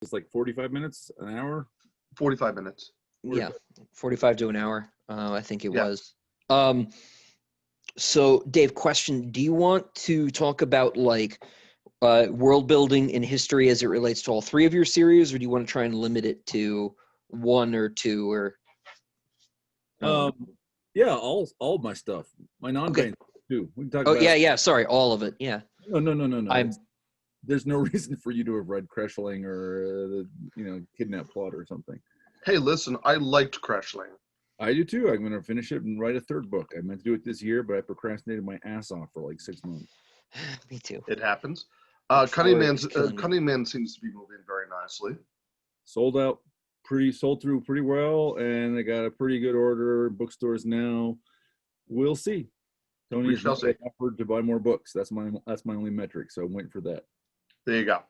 It's like 45 minutes, an hour. 45 minutes. Yeah, 45 to an hour. I think it Yeah. was. So, Dave, question: do you want to talk about like world building in history as it relates to all three of your series, or do you want to try and limit it to one or two? Or Yeah, all of my stuff, my non-brain too. We can talk oh about. yeah. Sorry, all of it. Yeah. No. There's no reason for you to have read Crashling or the Kidnap Plot or something. Hey, listen, I liked Crashling. I do too. I'm going to finish it and write a third book. I meant to do it this year, but I procrastinated my ass off for like 6 months. Me too. It happens. The Cunning flower Man is killing me. seems to be moving very nicely. Sold through pretty well, and I got a pretty good order in bookstores now. We'll see. Tony has offered to buy more books. That's my only metric, so I'm waiting for that. There you go.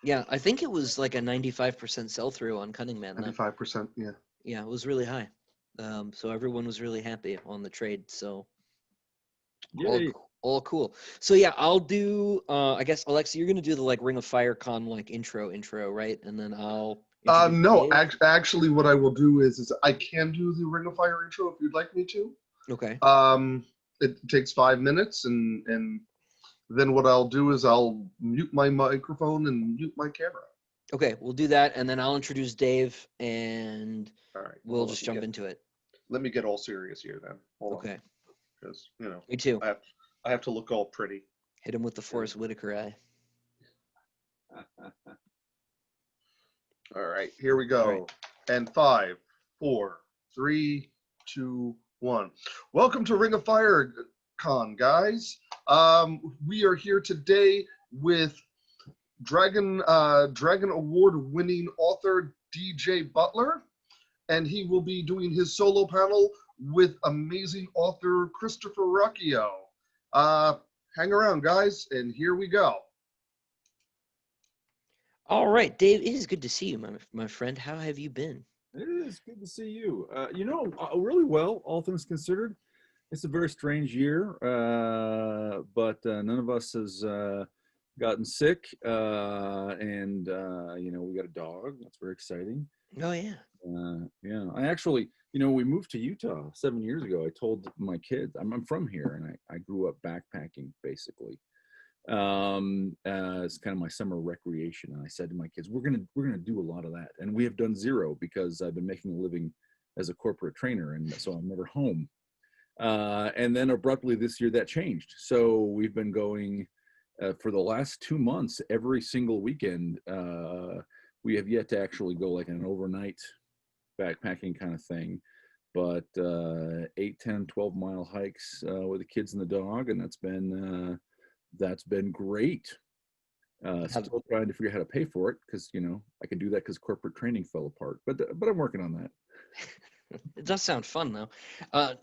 Yeah, I think it was like a 95% sell-through on Cunning Man. 95%, yeah. Yeah, it was really high. So everyone was really happy on the trade. So all cool. So yeah, I'll do. I guess Alexa, you're gonna do the like Ring of Fire Con like intro, right? And then I'll. No, actually, what I will do is I can do the Ring of Fire intro if you'd like me to. Okay. It takes 5 minutes, and then what I'll do is I'll mute my microphone and mute my camera. Okay, we'll do that, and then I'll introduce Dave, and all right, we'll just jump into it. Let me get all serious here then. Hold on. Okay. Because me too. I have to look all pretty. Hit him with the Forrest Whitaker eye. All right, here we go. Right. And 5, 4, 3, 2, 1. Welcome to Ring of Fire Con, guys. We are here today with Dragon Award winning author DJ Butler, and he will be doing his solo panel with amazing author Christopher Ruocchio. Hang around, guys, and here we go. All right, Dave, it is good to see you, my friend. How have you been? It is good to see you. Really well, all things considered. It's a very strange year, but none of us has gotten sick, and we got a dog. That's very exciting. Oh yeah. Yeah. I actually, we moved to Utah 7 years ago. I told my kids, I'm from here, and I grew up backpacking basically. It's kind of my summer recreation, and I said to my kids, we're gonna do a lot of that, and we have done zero because I've been making a living as a corporate trainer, and so I'm never home. And then abruptly this year that changed. So we've been going for the last 2 months, every single weekend. We have yet to actually go like an overnight backpacking kind of thing, but 8, 10, 12 mile hikes with the kids and the dog, and that's been great. Still trying to figure out how to pay for it because I can do that because corporate training fell apart, but I'm working on that. It does sound fun, though.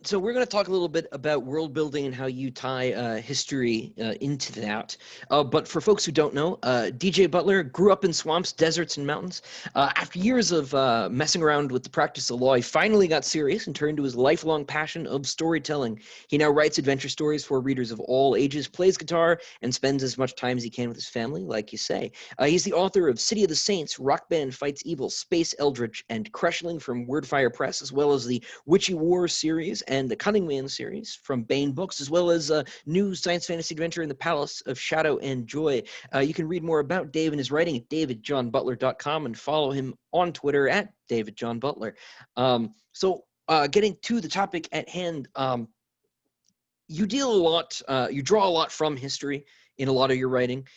So we're going to talk a little bit about world building and how you tie history into that. But for folks who don't know, DJ Butler grew up in swamps, deserts, and mountains. After years of messing around with the practice of law, he finally got serious and turned to his lifelong passion of storytelling. He now writes adventure stories for readers of all ages, plays guitar, and spends as much time as he can with his family, like you say. He's the author of City of the Saints, Rock Band Fights Evil, Space Eldritch, and Crashling from Wordfire Press, as well as the Witchy War series and the Cunning Man series from Baen Books, as well as a new science fantasy adventure in the Palace of Shadow and Joy. You can read more about Dave and his writing at davidjohnbutler.com and follow him on Twitter at davidjohnbutler. So getting to the topic at hand, you deal a lot, you draw a lot from history in a lot of your writing.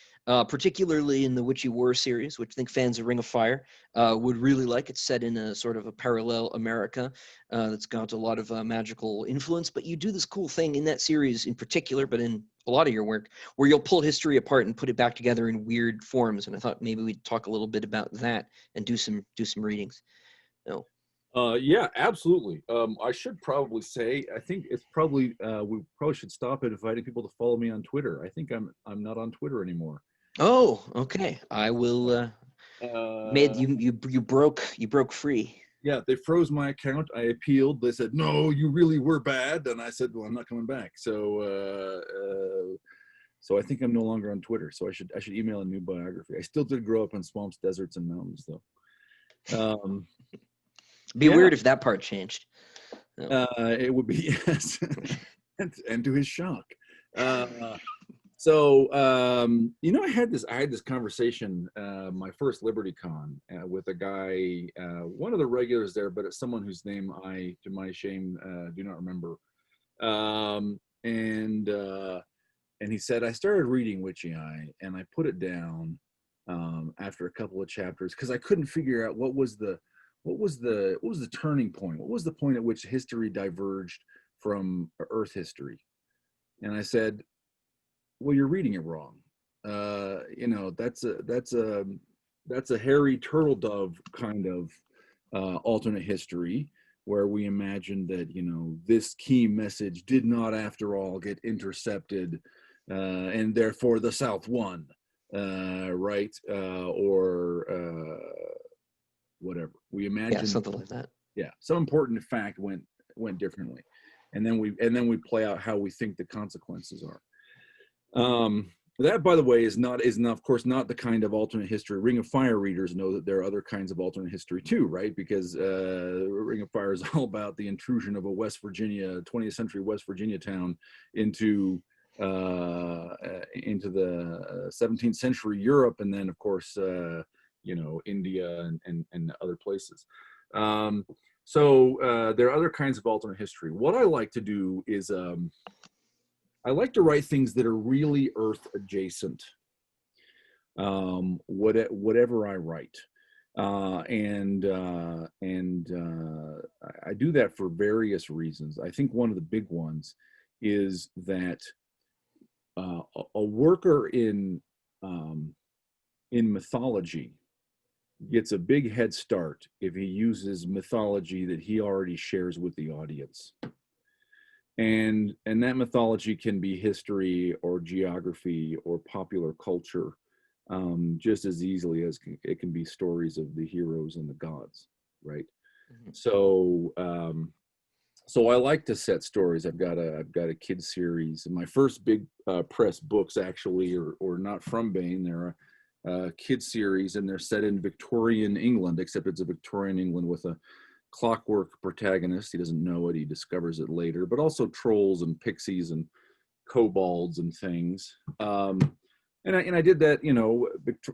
Particularly in the Witchy War series, which I think fans of Ring of Fire would really like. It's set in a sort of a parallel America that's got a lot of magical influence. But you do this cool thing in that series in particular, but in a lot of your work, where you'll pull history apart and put it back together in weird forms. And I thought maybe we'd talk a little bit about that and do some readings. No. Yeah, absolutely. I should probably say, I think it's probably we probably should stop at inviting people to follow me on Twitter. I think I'm not on Twitter anymore. Oh, okay. I will. You broke free. Yeah, they froze my account. I appealed. They said, "No, you really were bad," and I said, "Well, I'm not coming back." So So I think I'm no longer on Twitter. So I should email a new biography. I still did grow up in swamps, deserts, and mountains, though. Be weird if that part changed. It would be, yes. and to his shock. So I had this conversation, my first LibertyCon, with a guy, one of the regulars there, but it's someone whose name I, to my shame, do not remember. And he said, I started reading Witchy Eye, and I put it down after a couple of chapters because I couldn't figure out what was the turning point. What was the point at which history diverged from Earth history? And I said, well, you're reading it wrong. That's a hairy turtle dove kind of alternate history where we imagined that, this key message did not after all get intercepted and therefore the South won, right? Or whatever. We imagined something like that. Yeah, some important fact went differently. And then we play out how we think the consequences are. That, by the way, is not, of course, not the kind of alternate history. Ring of Fire readers know that there are other kinds of alternate history too, right? Because Ring of Fire is all about the intrusion of a 20th century West Virginia town into the 17th century Europe, and then, of course, India and other places. So there are other kinds of alternate history. What I like to do is I like to write things that are really Earth adjacent, whatever I write. And I do that for various reasons. I think one of the big ones is that a worker in mythology gets a big head start if he uses mythology that he already shares with the audience. And that mythology can be history or geography or popular culture, just as easily as it can be stories of the heroes and the gods, right? Mm-hmm. So I like to set stories. I've got a kids series, and my first big press books actually are not from Bain. They're a kids series, and they're set in Victorian England, except it's a Victorian England with a clockwork protagonist. He doesn't know it, he discovers it later, but also trolls and pixies and kobolds and things. And I did that,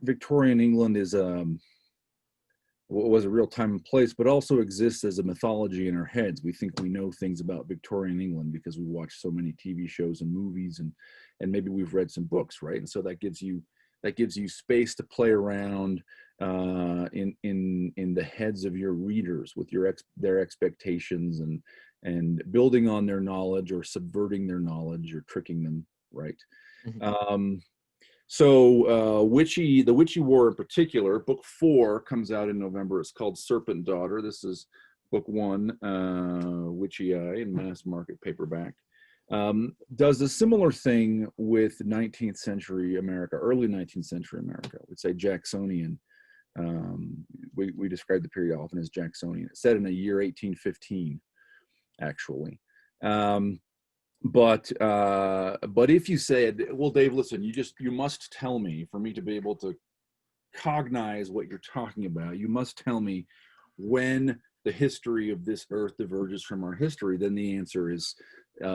Victorian England is was a real time and place, but also exists as a mythology in our heads. We think we know things about Victorian England because we watch so many TV shows and movies, and maybe we've read some books, right? And so that gives you space to play around in the heads of your readers with their expectations and building on their knowledge or subverting their knowledge or tricking them, right? Mm-hmm. So the Witchy War in particular, book 4 comes out in November. It's called Serpent Daughter. This is book 1, Witchy Eye in mass market paperback. Does a similar thing with 19th century America, early 19th century America. I would say Jacksonian. We describe the period often as Jacksonian. It's set in the year 1815, actually. But if you said, well, Dave, listen, you must tell me, for me to be able to cognize what you're talking about, you must tell me when the history of this earth diverges from our history, then the answer is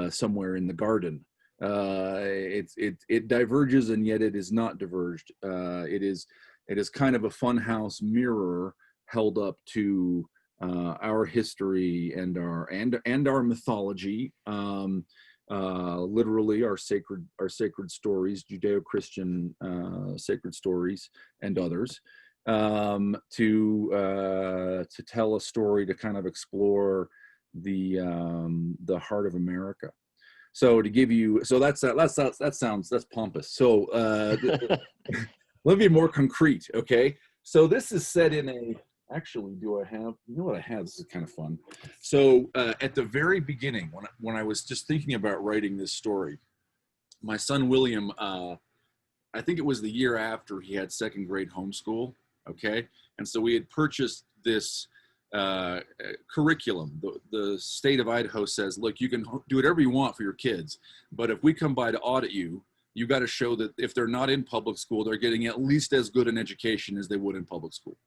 somewhere in the garden. It diverges, and yet it is not diverged. It is kind of a funhouse mirror held up to our history and our mythology. Literally our sacred stories, Judeo-Christian sacred stories, and others, to tell a story, to kind of explore the heart of America. So to give you, that's pompous. So let me be more concrete, okay? So this is set in a. Actually, do I have, what I have? This is kind of fun. So at the very beginning, when I was just thinking about writing this story, my son William, I think it was the year after he had second grade homeschool, okay? And so we had purchased this curriculum. The state of Idaho says, look, you can do whatever you want for your kids, but if we come by to audit you, you got to show that if they're not in public school, they're getting at least as good an education as they would in public school.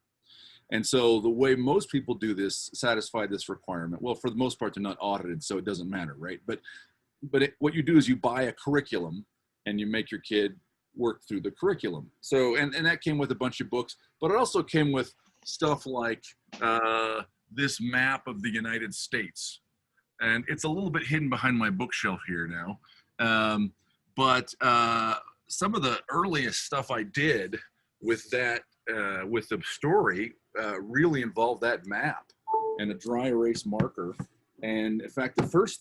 And so the way most people do this, satisfy this requirement, well, for the most part, they're not audited, so it doesn't matter, right? But what you do is you buy a curriculum and you make your kid work through the curriculum. So, and that came with a bunch of books, but it also came with stuff like this map of the United States. And it's a little bit hidden behind my bookshelf here now. But some of the earliest stuff I did with that, with the story, really involved that map and a dry erase marker. And in fact, the first,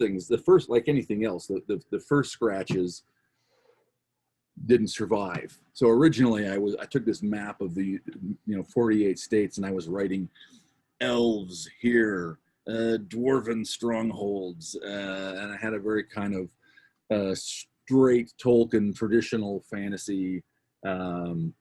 like anything else, the first scratches didn't survive. So originally I took this map of the 48 states, and I was writing elves here, dwarven strongholds, and I had a very kind of straight Tolkien traditional fantasy kind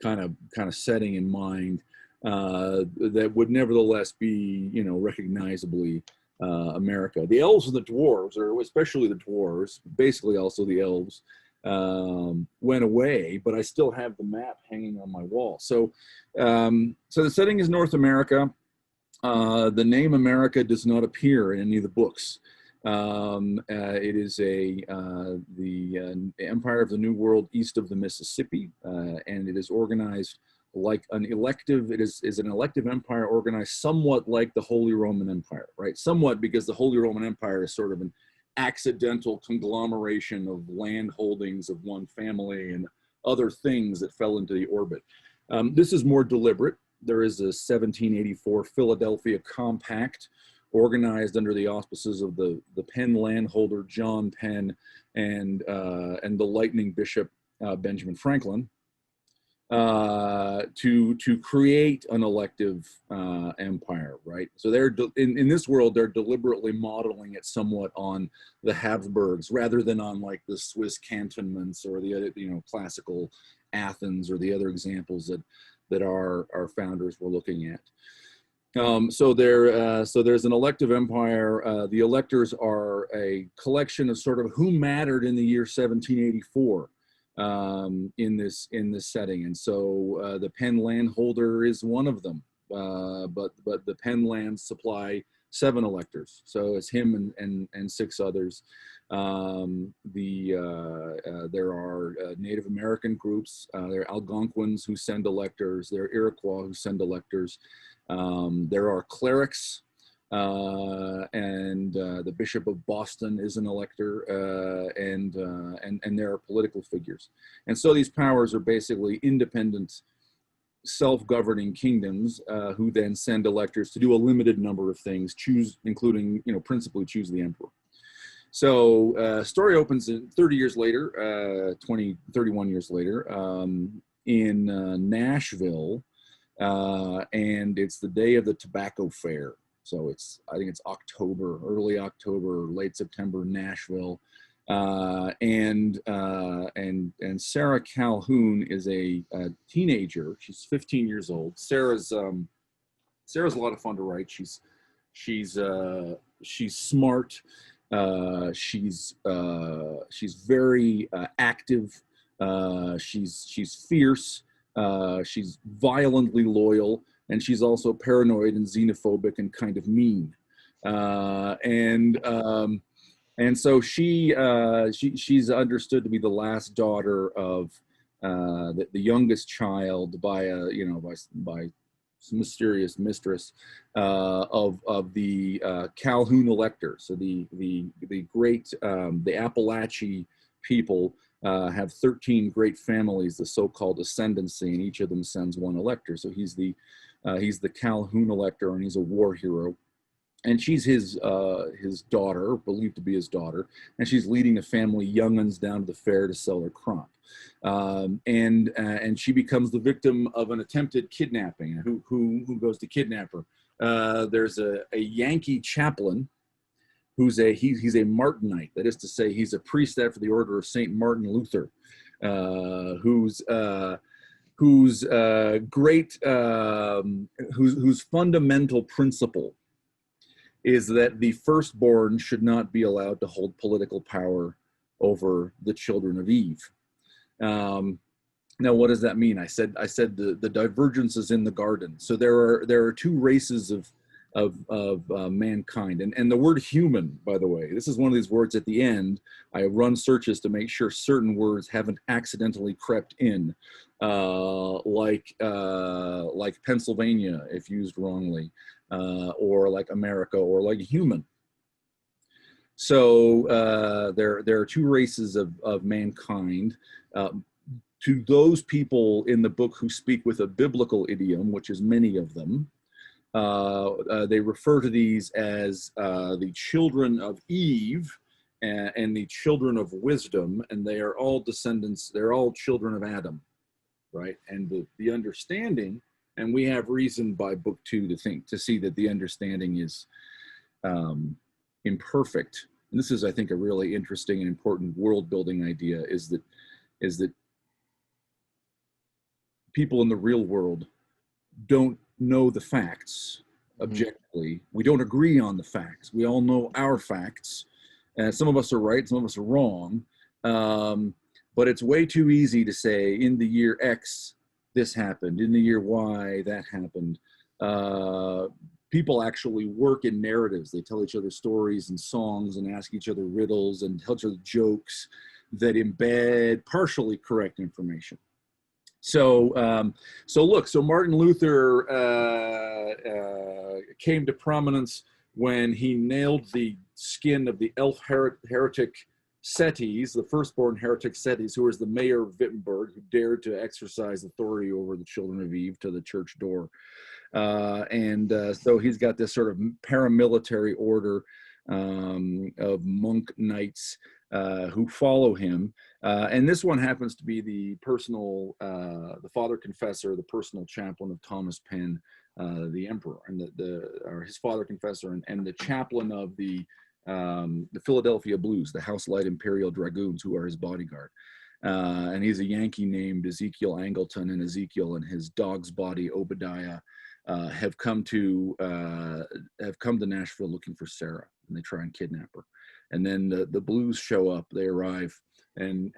of setting in mind, that would nevertheless be recognizably America. The elves and the dwarves, or especially the dwarves, basically also the elves, went away, but I still have the map hanging on my wall. So the setting is North America. The name America does not appear in any of the books. It is the Empire of the New World east of the Mississippi, and it is organized like an elective. It is an elective empire organized somewhat like the Holy Roman Empire, right? Somewhat, because the Holy Roman Empire is sort of an accidental conglomeration of land holdings of one family and other things that fell into the orbit. This is more deliberate. There is a 1784 Philadelphia Compact organized under the auspices of the Penn landholder John Penn and the Lightning Bishop Benjamin Franklin, to create an elective empire, right? So they're in this world, they're deliberately modeling it somewhat on the Habsburgs rather than on like the Swiss cantonments or the other, classical Athens or the other examples that our founders were looking at. So there's an elective empire. The electors are a collection of sort of who mattered in the year 1784 in this setting, and so the Penn landholder is one of them. But the Penn lands supply 7 electors, so it's him and 6 others. There are Native American groups. There are Algonquins who send electors. There are Iroquois who send electors. There are clerics, and the Bishop of Boston is an elector, and there are political figures. And so these powers are basically independent, self-governing kingdoms who then send electors to do a limited number of things, including, principally choose the emperor. So story opens 30 years later, 31 years later, in Nashville, and it's the day of the tobacco fair. So I think it's October, early October, late September, Nashville. And Sarah Calhoun is a teenager. She's 15 years old. Sarah's a lot of fun to write. She's smart. She's very active. She's fierce. She's violently loyal, and she's also paranoid and xenophobic and kind of mean. And so she's understood to be the last daughter of the youngest child by some mysterious mistress of the Calhoun elector. So the great the Appalachian people have 13 great families, the so-called ascendancy, and each of them sends one elector. So he's the Calhoun elector, and he's a war hero. And she's his daughter, believed to be his daughter, and she's leading the family young'uns down to the fair to sell their crop. And she becomes the victim of an attempted kidnapping. Who goes to kidnap her? There's a Yankee chaplain who's he's a Martinite. That is to say, he's a priest after the order of Saint Martin Luther, whose fundamental principle is that the firstborn should not be allowed to hold political power over the children of Eve. Now, what does that mean? I said the divergence is in the garden. So there are two races of mankind, and the word human, by the way, this is one of these words at the end. I run searches to make sure certain words haven't accidentally crept in, like Pennsylvania if used wrongly, or like America, or like human. So there are two races of mankind. To those people in the book who speak with a biblical idiom, which is many of them, they refer to these as the children of Eve and the children of wisdom, and they are all descendants, they're all children of Adam, right? And the understanding, and we have reason by book 2 to see that the understanding is imperfect. And this is, I think, a really interesting and important world building idea, is that people in the real world don't know the facts objectively. We don't agree on the facts. We all know our facts. Some of us are right, some of us are wrong. But it's way too easy to say in the year X, this happened. In the year Y, that happened. People actually work in narratives. They tell each other stories and songs and ask each other riddles and tell each other jokes that embed partially correct information. So Martin Luther came to prominence when he nailed the skin of the elf heretic Setes, the firstborn heretic Setes, who was the mayor of Wittenberg, who dared to exercise authority over the children of Eve to the church door. So he's got this sort of paramilitary order of monk knights who follow him. And this one happens to be the the father confessor, the personal chaplain of Thomas Penn, the emperor, and or his father confessor, and the chaplain of the Philadelphia Blues, the House Light Imperial Dragoons, who are his bodyguard. And he's a Yankee named Ezekiel Angleton, and Ezekiel and his dog's body, Obadiah, have come to Nashville looking for Sarah, and they try and kidnap her. And then the Blues show up. They arrive and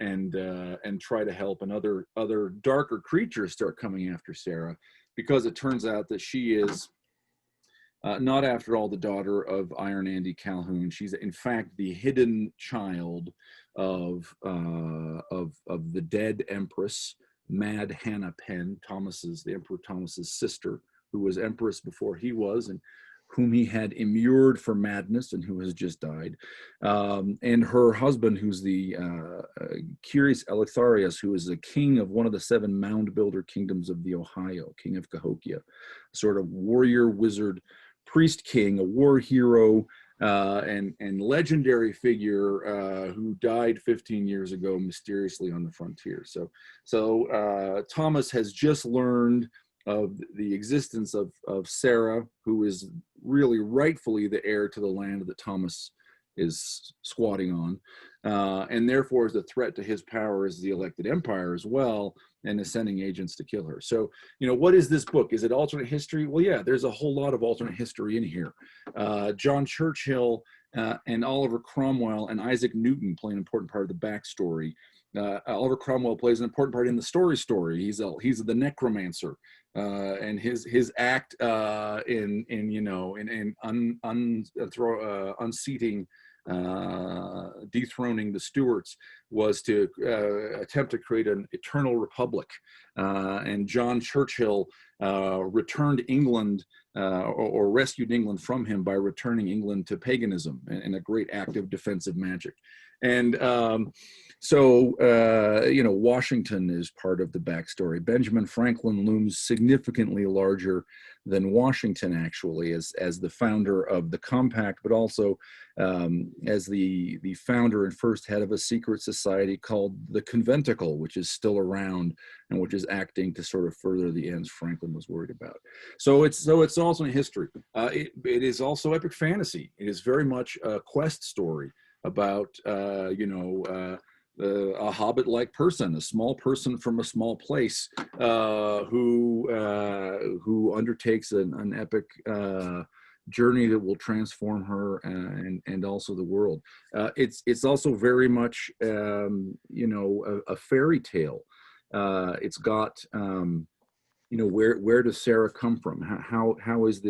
try to help, and other darker creatures start coming after Sarah, because it turns out that she is not, after all, the daughter of Iron Andy Calhoun. She's in fact the hidden child of the dead Empress Mad Hannah Penn, the Emperor Thomas's sister, who was empress before he was, and whom he had immured for madness, and who has just died. And her husband, who's the Curious Eleutherius, who is the king of one of the 7 mound builder kingdoms of the Ohio, king of Cahokia, sort of warrior wizard priest king, a war hero, and legendary figure who died 15 years ago mysteriously on the frontier. So Thomas has just learned of the existence of Sarah, who is really rightfully the heir to the land that Thomas is squatting on, and therefore is a threat to his power as the elected empire as well, and is sending agents to kill her. So, what is this book? Is it alternate history? Well, yeah, there's a whole lot of alternate history in here. John Churchill and Oliver Cromwell and Isaac Newton play an important part of the backstory. Oliver Cromwell plays an important part in the story. He's the necromancer, and his act in unseating, dethroning the Stuarts, was to attempt to create an eternal republic. And John Churchill returned England, or rescued England from him by returning England to paganism in a great act of defensive magic. And Washington is part of the backstory. Benjamin Franklin looms significantly larger than Washington, actually, as the founder of the Compact, but also as the founder and first head of a secret society called the Conventicle, which is still around and which is acting to sort of further the ends Franklin was worried about. So it's also in history. It is also epic fantasy. It is very much a quest story about a hobbit-like person, a small person from a small place, who undertakes an epic journey that will transform her and also the world. It's also very much a fairy tale. It's got where does Sarah come from? How is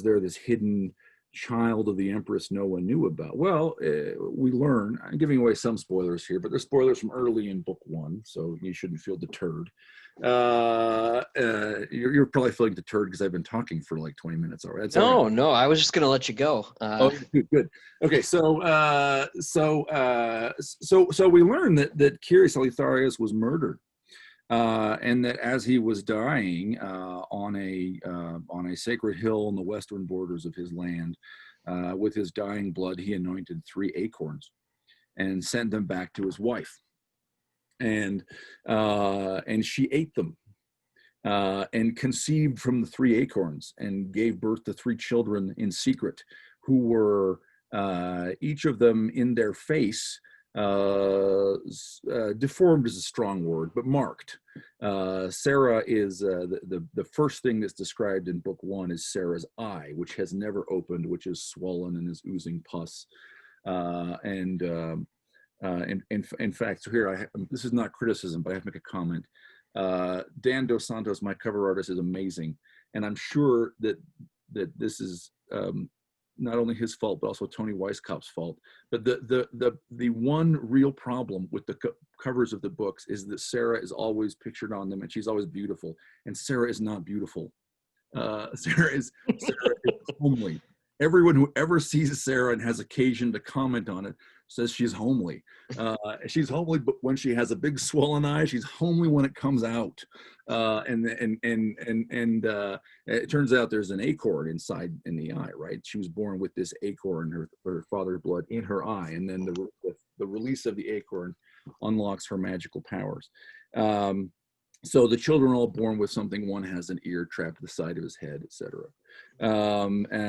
there this hidden child of the Empress no one knew about? Well, we learn. I'm giving away some spoilers here, but there's spoilers from early in book 1, so you shouldn't feel deterred. You're probably feeling deterred because I've been talking for like 20 minutes already. That's all right. No, I was just gonna let you go. Oh, good. Okay, so we learn that Kyrios Alitharios was murdered, and that as he was dying on a sacred hill on the western borders of his land, with his dying blood, he anointed 3 acorns and sent them back to his wife, and she ate them. And conceived from the 3 acorns and gave birth to 3 children in secret, who were each of them in their face, deformed is a strong word, but marked. Sarah is the first thing that's described in book 1 is Sarah's eye, which has never opened, which is swollen and is oozing pus. In fact, so here this is not criticism, but I have to make a comment. Dan Dos Santos, my cover artist, is amazing, and I'm sure that this is not only his fault but also Tony Weisskopf's fault. But the one real problem with the covers of the books is that Sarah is always pictured on them, and she's always beautiful, and Sarah is not beautiful. Sarah is homely. Everyone who ever sees Sarah and has occasion to comment on it says she's homely. She's homely, but when she has a big swollen eye, she's homely when it comes out. And it turns out there's an acorn inside in the eye, right? She was born with this acorn, her father's blood in her eye, and then the release of the acorn unlocks her magical powers. So the children are all born with something. One has an ear trapped to the side of his head, etc.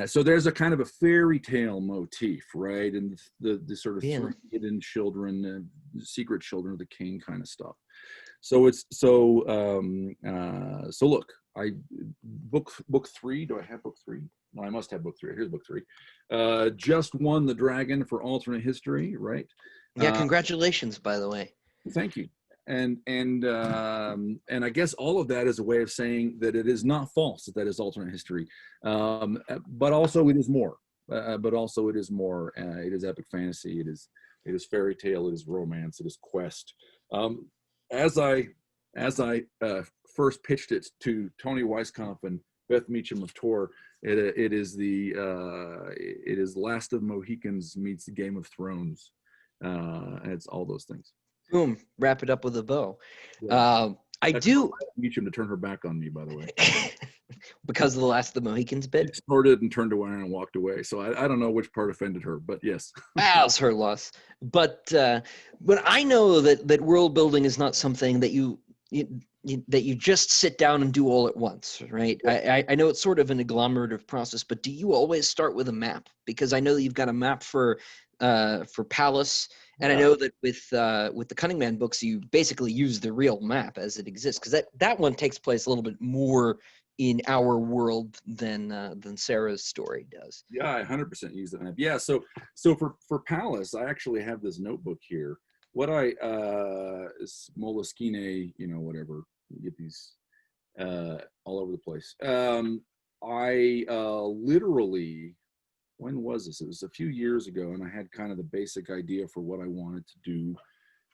So there's a kind of a fairy tale motif, right? And the sort of 3 hidden children, secret children of the king kind of stuff. So it's so look, book 3. Do I have book 3? No, I must have book 3. Here's book 3. Just won the dragon for alternate history, right? Yeah, congratulations, by the way. Thank you. And I guess all of that is a way of saying that it is not false that is alternate history, but also it is more. It is epic fantasy. It is fairy tale. It is romance. It is quest. As I first pitched it to Tony Weisskopf and Beth Meacham of Tor, it is Last of Mohicans meets Game of Thrones. And it's all those things. Boom, wrap it up with a bow. Yeah. I do need him to turn her back on me, by the way. Because of the Last of the Mohicans bit? She snorted and turned away and walked away. So I don't know which part offended her, but yes. That's her loss. But I know that world building is not something that you just sit down and do all at once, right? I know it's sort of an agglomerative process, but do you always start with a map? Because I know that you've got a map for Palace. And I know that with the Cunningman books, you basically use the real map as it exists, because that one takes place a little bit more in our world than Sarah's story does. Yeah, I 100% use the map. Yeah, so for Palace, I actually have this notebook here. What Moleskine, whatever, you get these all over the place. I literally. When was this? It was a few years ago, and I had kind of the basic idea for what I wanted to do.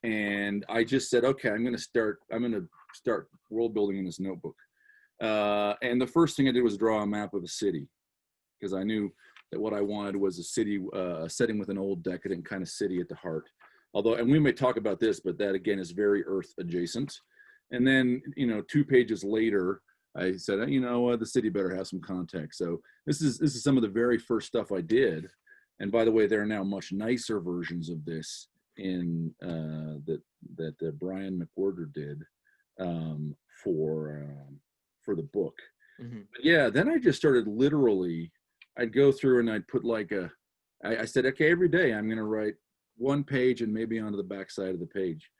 And I just said, okay, I'm going to start world building in this notebook. And the first thing I did was draw a map of a city, because I knew that what I wanted was a city, setting with an old decadent kind of city at the heart. And we may talk about this, but that again is very Earth adjacent. And then, 2 pages later, I said, the city better have some context. So this is some of the very first stuff I did. And by the way, there are now much nicer versions of this in that Brian McWhorter did for the book. Mm-hmm. But yeah, then I just started literally. I'd go through and I'd put I said, okay, every day I'm going to write 1 page and maybe onto the back side of the page.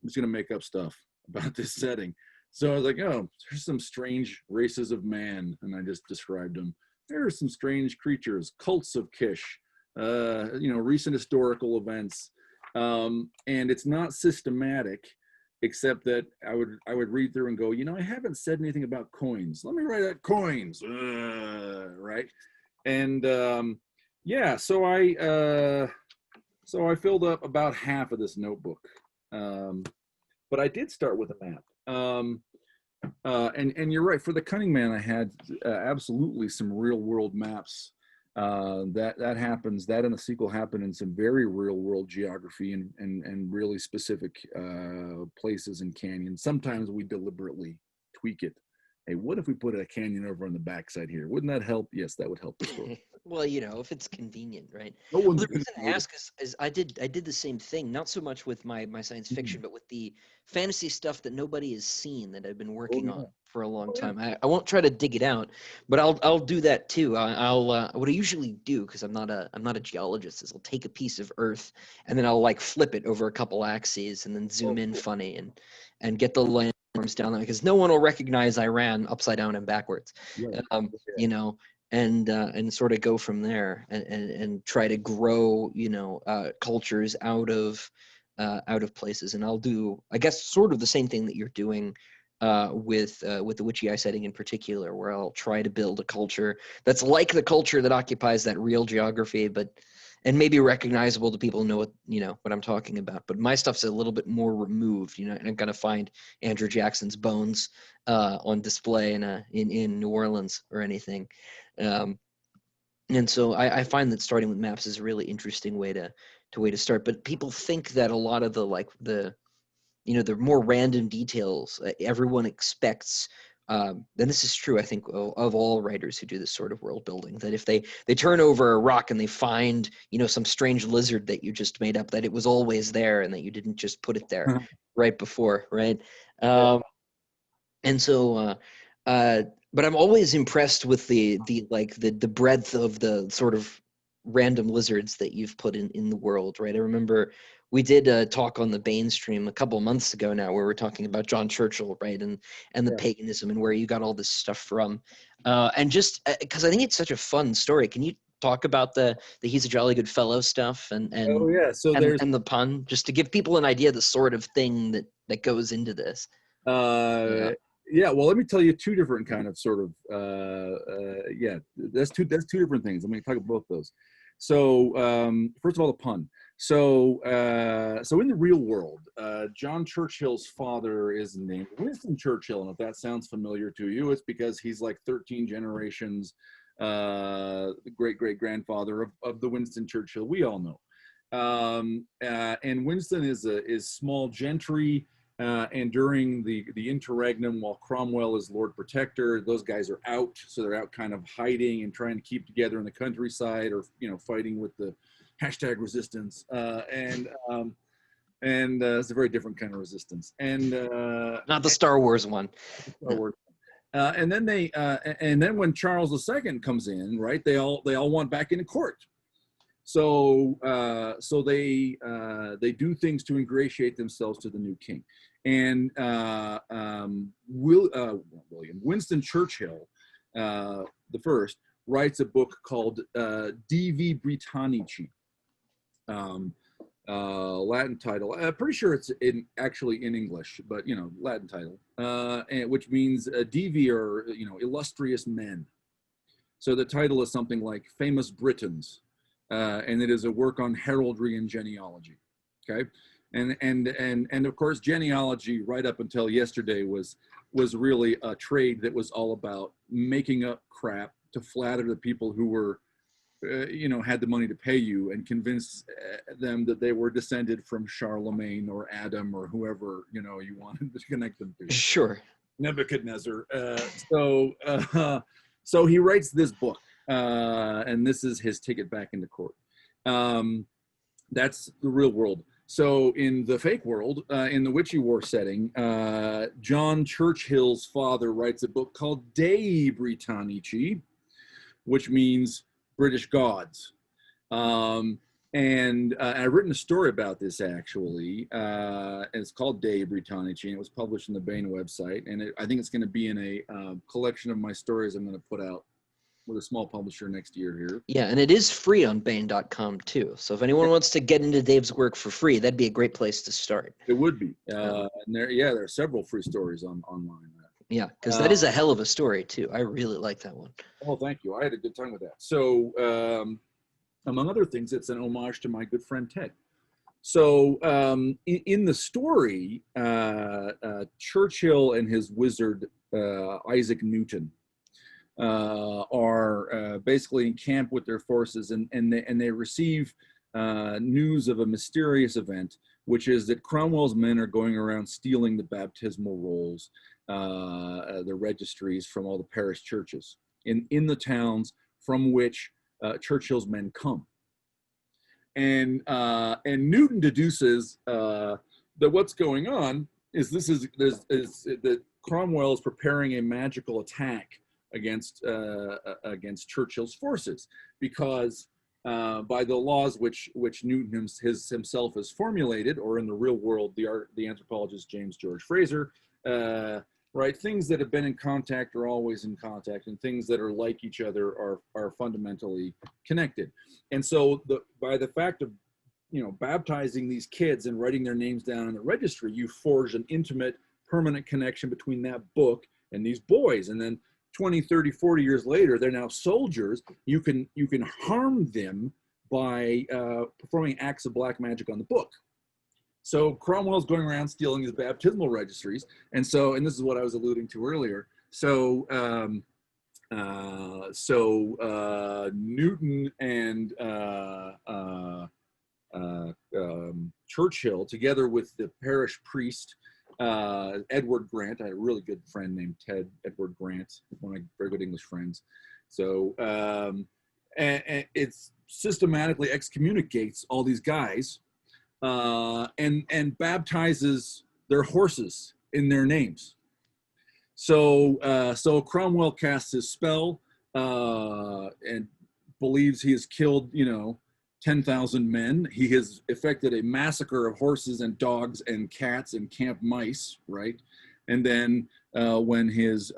I'm just going to make up stuff about this setting. So I was like, oh, there's some strange races of man, and I just described them. there are some strange creatures, cults of Kish, recent historical events, and it's not systematic, except that I would read through and go, I haven't said anything about coins. Let me write out coins, right? And so I filled up about half of this notebook, but I did start with a map. And you're right. For the Cunning Man, I had absolutely some real world maps. That happens. That and the sequel happened in some very real world geography and really specific places and canyons. Sometimes we deliberately tweak it. Hey, what if we put a canyon over on the backside here? Wouldn't that help? Yes, that would help the story. Well, if it's convenient, right? No Well, one's the reason I ask is I did the same thing, not so much with my science fiction, but with the fantasy stuff that nobody has seen that I've been working on for a long time. I won't try to dig it out, but I'll do that too. What I usually do, because I'm not a geologist, is I'll take a piece of Earth and then I'll like flip it over a couple axes and then zoom in funny and get the landforms down there, because no one will recognize I ran upside down and backwards. Right. And sort of go from there and try to grow cultures out of places. And I'll do, I guess, sort of the same thing that you're doing with the Witchy Eye setting in particular, where I'll try to build a culture that's like the culture that occupies that real geography, and maybe recognizable to people who know what I'm talking about. But my stuff's a little bit more removed. You're not gonna find Andrew Jackson's bones on display in New Orleans or anything. And so I find that starting with maps is a really interesting way to start. But people think that a lot of the more random details everyone expects. And this is true, I think, of all writers who do this sort of world building, that if they turn over a rock and they find some strange lizard that you just made up, that it was always there and that you didn't just put it there right before, right? And so but I'm always impressed with the breadth of the sort of random lizards that you've put in the world, right? I remember we did a talk on the Bane stream a couple of months ago now, where we're talking about John Churchill, right, and the paganism and where you got all this stuff from, and just because I think it's such a fun story. Can you talk about the he's a jolly good fellow stuff and So and the pun, just to give people an idea of the sort of thing that goes into this? Well, let me tell you two different kind of sort of that's two different things. I'm going to talk about both those. So first of all, the pun. So in the real world, John Churchill's father is named Winston Churchill, and if that sounds familiar to you, it's because he's like 13 generations great grandfather of the Winston Churchill we all know. And Winston is small gentry. And during the interregnum, while Cromwell is Lord Protector, those guys are out. So they're out kind of hiding and trying to keep together in the countryside, or fighting with the #resistance. And it's a very different kind of resistance. And not the Star Wars one. Star Wars. And then when Charles II comes in, right, they all want back into court. So they do things to ingratiate themselves to the new king. And Winston Churchill, the first, writes a book called Divi Britannici, Latin title. I'm pretty sure it's actually in English, but Latin title, and which means Divi, or illustrious men. So the title is something like Famous Britons. And it is a work on heraldry and genealogy. Okay, and of course, genealogy right up until yesterday was really a trade that was all about making up crap to flatter the people who were had the money to pay you, and convince them that they were descended from Charlemagne or Adam or whoever you wanted to connect them to. Sure. Nebuchadnezzar. So he writes this book. And this is his ticket back into court. That's the real world. So in the fake world, in the Witchy War setting, John Churchill's father writes a book called Dei Britannici, which means British gods. And I've written a story about this, actually. And it's called Dei Britannici, and it was published on the Bane website. And I think it's going to be in a collection of my stories I'm going to put out with a small publisher next year here. Yeah, and it is free on Baen.com too. So if anyone wants to get into Dave's work for free, that'd be a great place to start. It would be. And there are several free stories online. Yeah, because that is a hell of a story too. I really like that one. Oh, thank you. I had a good time with that. So, among other things, it's an homage to my good friend Ted. So, in the story, Churchill and his wizard Isaac Newton are basically in camp with their forces, and they receive news of a mysterious event, which is that Cromwell's men are going around stealing the baptismal rolls, the registries from all the parish churches in the towns from which Churchill's men come. And Newton deduces that what's going on is that Cromwell is preparing a magical attack against Churchill's forces, because by the laws which Newton himself has formulated, or in the real world, the anthropologist James George Fraser, right, things that have been in contact are always in contact, and things that are like each other are fundamentally connected. And so by the fact of baptizing these kids and writing their names down in the registry, you forge an intimate, permanent connection between that book and these boys. And then 20, 30, 40 years later, they're now soldiers. You can harm them by performing acts of black magic on the book. So Cromwell's going around stealing these baptismal registries. And this is what I was alluding to earlier. So Newton and Churchill, together with the parish priest, Edward Grant. I had a really good friend named Edward Grant, one of my very good English friends. So, and it's systematically excommunicates all these guys, and baptizes their horses in their names. So Cromwell casts his spell, and believes he has killed, 10,000 men. He has effected a massacre of horses and dogs and cats and camp mice, right? And then when his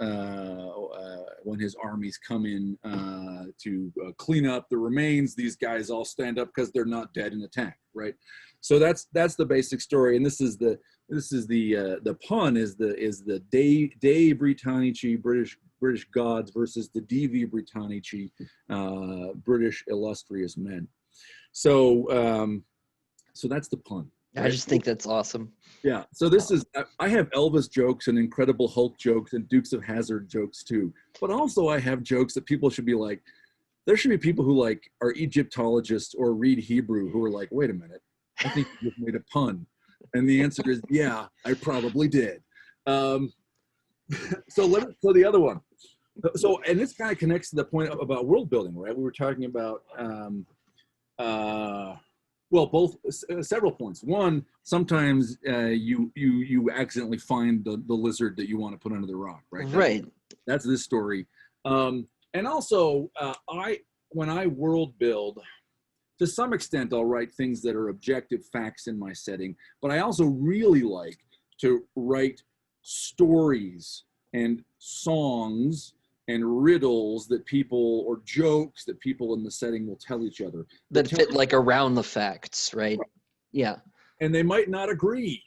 armies come in to clean up the remains, these guys all stand up because they're not dead in attack, right? So that's the basic story, and this is the pun is the Dei Britannici, British gods, versus the Divi Britannici, British illustrious men. So that's the pun. Right? I just think that's awesome. Yeah. So I have Elvis jokes and Incredible Hulk jokes and Dukes of Hazzard jokes too. But also I have jokes that people should be like, there should be people who are Egyptologists or read Hebrew who are like, wait a minute, I think you just made a pun. And the answer is, yeah, I probably did. So the other one. So, and this kind of connects to the point about world building, right? We were talking about, several points. One, sometimes you accidentally find the lizard that you want to put under the rock, right? Right. That's this story. And also, when I world build, to some extent, I'll write things that are objective facts in my setting, but I also really like to write stories and songs and riddles that people, or jokes that people in the setting will tell each other. That fit like around the facts, right? Yeah. And they might not agree,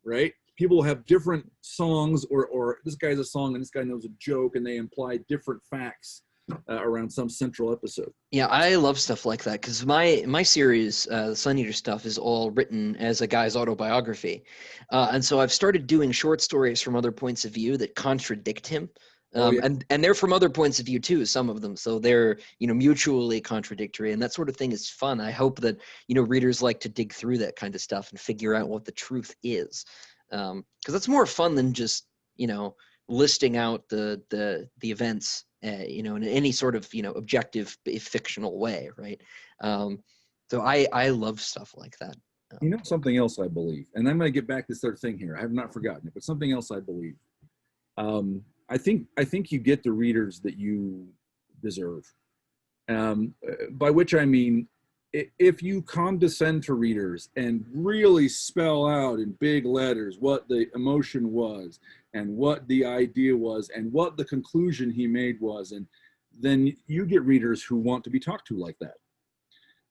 right? People have different songs, or this guy has a song and this guy knows a joke, and they imply different facts around some central episode. Yeah, I love stuff like that, because my series, the Sun Eater stuff, is all written as a guy's autobiography. And so I've started doing short stories from other points of view that contradict him. And they're from other points of view too, some of them. So they're, mutually contradictory, and that sort of thing is fun. I hope that, readers like to dig through that kind of stuff and figure out what the truth is. Because that's more fun than just, listing out the events, in any sort of, objective, fictional way, right? So I love stuff like that. Something else I believe, and I'm going to get back to this third thing here. I have not forgotten it, but something else I believe. I think you get the readers that you deserve. By which I mean, if you condescend to readers and really spell out in big letters what the emotion was and what the idea was and what the conclusion he made was, and then you get readers who want to be talked to like that.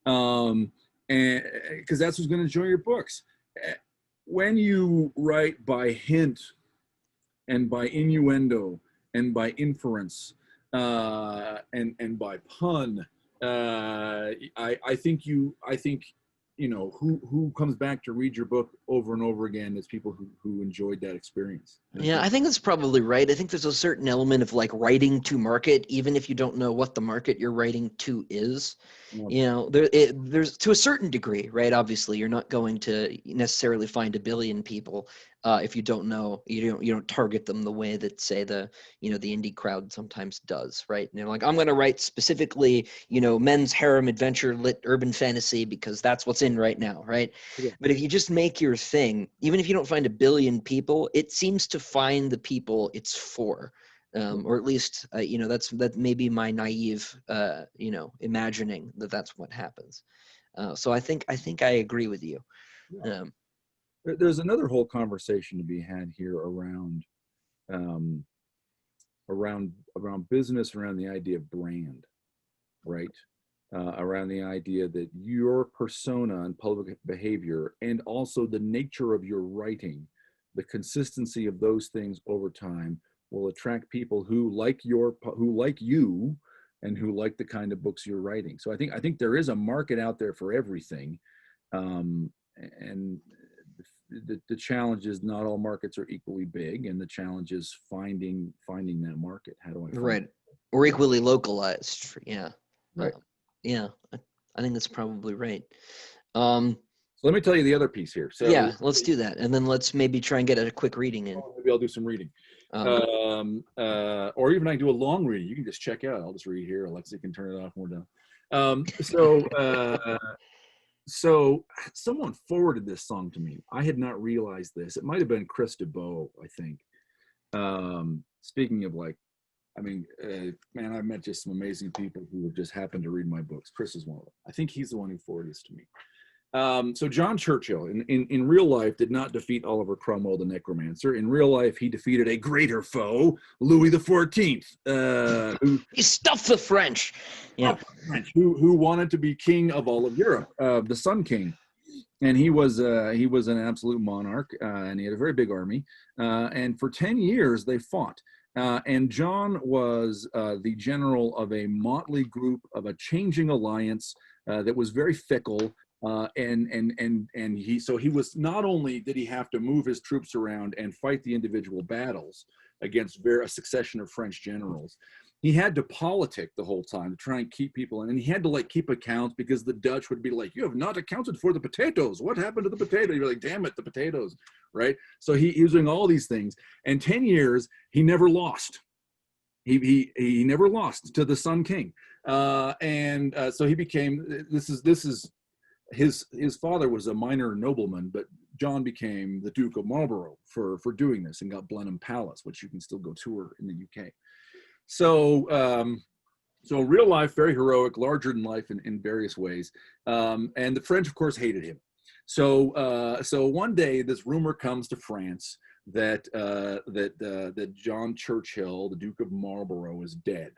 And because that's who's going to enjoy your books. When you write by hint and by innuendo and by inference and by pun, I think who comes back to read your book over and over again is people who enjoyed that experience. Yeah, I think that's probably right. I think there's a certain element of like writing to market, even if you don't know what the market you're writing to is. There's to a certain degree, right? Obviously, you're not going to necessarily find a billion people if you don't know, you don't target them the way that, say, the indie crowd sometimes does, right? And they're like, I'm going to write specifically, men's harem adventure lit urban fantasy because that's what's in right now, right? Yeah. But if you just make your thing, even if you don't find a billion people, it seems to find the people it's for. Or at least, that may be my naive, imagining that's what happens. So I think I agree with you. Yeah. There's another whole conversation to be had here around business, around the idea of brand, right? Around the idea that your persona and public behavior, and also the nature of your writing, the consistency of those things over time, will attract people who like you and who like the kind of books you're writing. So I think there is a market out there for everything, and the challenge is not all markets are equally big, and the challenge is finding that market. How do I find right it? or equally localized? Yeah, Right. Yeah, I think that's probably right. So let me tell you the other piece here. So yeah, let's do that, and then let's maybe try and get a quick reading in. maybe I'll do some reading. Or even I do a long reading. You can just check out. I'll just read here. Alexa can turn it off when we're done. So someone forwarded this song to me. I had not realized this. It might have been Chris DeBow, I think. Speaking of man, I've met just some amazing people who have just happened to read my books. Chris is one of them. I think he's the one who forwarded this to me. So John Churchill, in real life, did not defeat Oliver Cromwell, the necromancer. In real life, he defeated a greater foe, Louis XIV, He stuffed the French. Yeah, who wanted to be king of all of Europe, the Sun King, and he was an absolute monarch, and he had a very big army. And for 10 years, they fought. And John was the general of a motley group of a changing alliance that was very fickle. And he was, not only did he have to move his troops around and fight the individual battles against a succession of French generals, he had to politic the whole time to try and keep people in, and he had to keep accounts, because the Dutch would be like, you have not accounted for the potatoes. What happened to the potato? You're like, damn it, the potatoes, right? So he was doing all these things, and 10 years he never lost. He never lost to the Sun King, so he became. This is. His father was a minor nobleman, but John became the Duke of Marlborough for doing this, and got Blenheim Palace, which you can still go tour in the UK. So real life, very heroic, larger than life in various ways. And the French, of course, hated him. So one day, this rumor comes to France that John Churchill, the Duke of Marlborough, is dead.